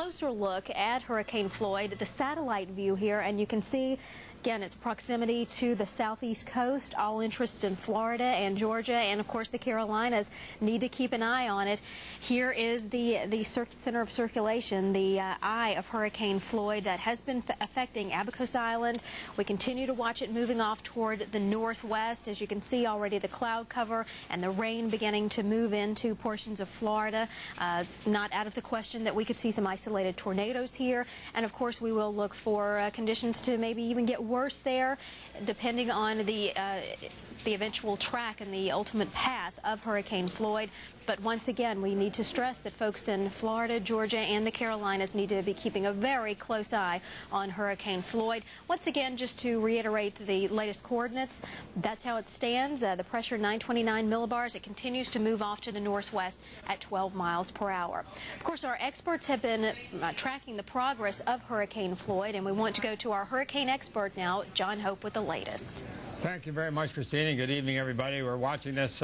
Closer look at Hurricane Floyd, the satellite view here, and you can see again its proximity to the southeast coast. All interests in Florida and Georgia and of course the Carolinas need to keep an eye on it. Here is the center of circulation, the eye of Hurricane Floyd that has been affecting Abacos Island. We continue to watch it moving off toward the northwest. As you can see already, the cloud cover and the rain beginning to move into portions of Florida. Not out of the question that we could see some isolated tornadoes here, and of course we will look for conditions to maybe even get worse there, depending on the eventual track and the ultimate path of Hurricane Floyd. But once again, we need to stress that folks in Florida, Georgia, and the Carolinas need to be keeping a very close eye on Hurricane Floyd. Once again, just to reiterate the latest coordinates, that's how it stands. The pressure 929 millibars. It continues to move off to the northwest at 12 miles per hour. Of course, our experts have been tracking the progress of Hurricane Floyd, and we want to go to our hurricane expert now, John Hope, with the latest. Thank you very much, Christine. Good evening, everybody. We're watching this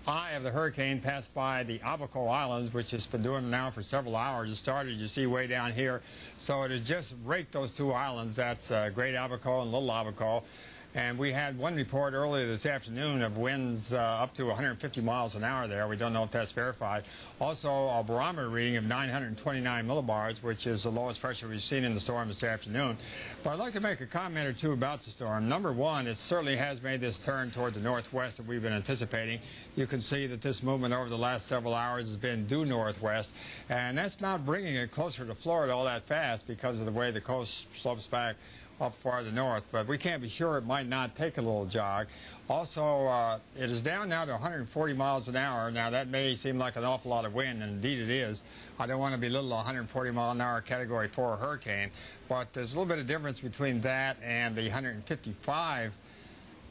eye of the hurricane pass by the Abaco Islands, which has been doing now for several hours. It started, you see, way down here. So it has just raked those two islands. That's Great Abaco and Little Abaco. And we had one report earlier this afternoon of winds up to 150 miles an hour there. We don't know if that's verified. Also, a barometer reading of 929 millibars, which is the lowest pressure we've seen in the storm this afternoon. But I'd like to make a comment or two about the storm. Number one, it certainly has made this turn toward the northwest that we've been anticipating. You can see that this movement over the last several hours has been due northwest, and that's not bringing it closer to Florida all that fast because of the way the coast slopes back up farther north, but we can't be sure. It might not take a little jog. Also, it is down now to 140 miles an hour. Now, that may seem like an awful lot of wind, and indeed it is. I don't want to belittle a 140 mile an hour Category 4 hurricane, but there's a little bit of difference between that and the 155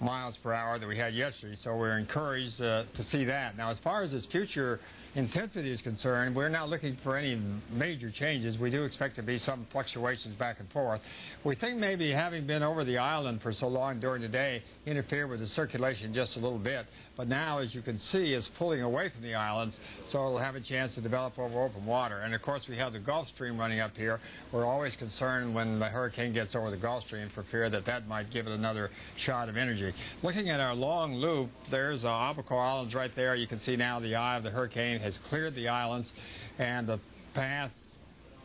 miles per hour that we had yesterday, so we're encouraged to see that. Now, as far as its future intensity is concerned, we're not looking for any major changes. We do expect to be some fluctuations back and forth. We think maybe having been over the island for so long during the day interfered with the circulation just a little bit. But now, as you can see, it's pulling away from the islands, so it'll have a chance to develop over open water. And of course, we have the Gulf Stream running up here. We're always concerned when the hurricane gets over the Gulf Stream for fear that that might give it another shot of energy. Looking at our long loop, there's Abaco Islands right there. You can see now the eye of the hurricane has cleared the islands, and the path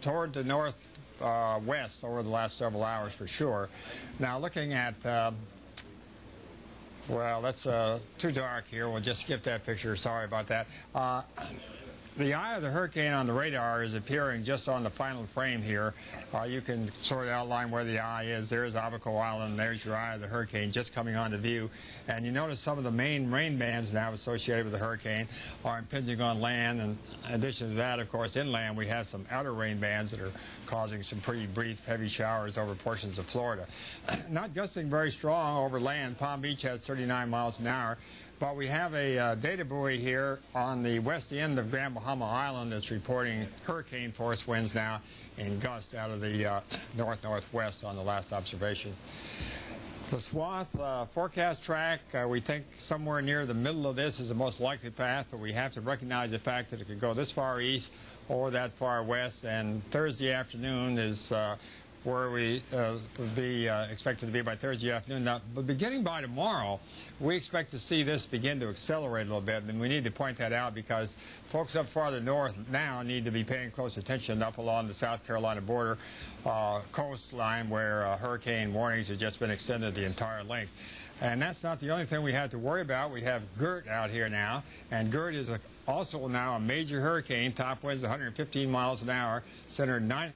toward the northwest over the last several hours for sure. Now, looking at well, that's too dark here. We'll just skip that picture. Sorry about that. The eye of the hurricane on the radar is appearing just on the final frame here. You can sort of outline where the eye is. There's Abaco Island. There's your eye of the hurricane just coming onto view. And you notice some of the main rain bands now associated with the hurricane are impinging on land. And in addition to that, of course, inland we have some outer rain bands that are causing some pretty brief heavy showers over portions of Florida. Not gusting very strong over land. Palm Beach has 39 miles an hour. But we have a data buoy here on the west end of Grand Bahama Island that's reporting hurricane force winds now in gusts out of the north-northwest on the last observation. The swath forecast track, we think somewhere near the middle of this is the most likely path, but we have to recognize the fact that it could go this far east or that far west, and Thursday afternoon is where we would be expected to be by Thursday afternoon. Now, but beginning by tomorrow, we expect to see this begin to accelerate a little bit, and we need to point that out because folks up farther north now need to be paying close attention up along the South Carolina border coastline where hurricane warnings have just been extended the entire length. And that's not the only thing we have to worry about. We have Gert out here now, and Gert is also now a major hurricane. Top winds 115 miles an hour, centered 9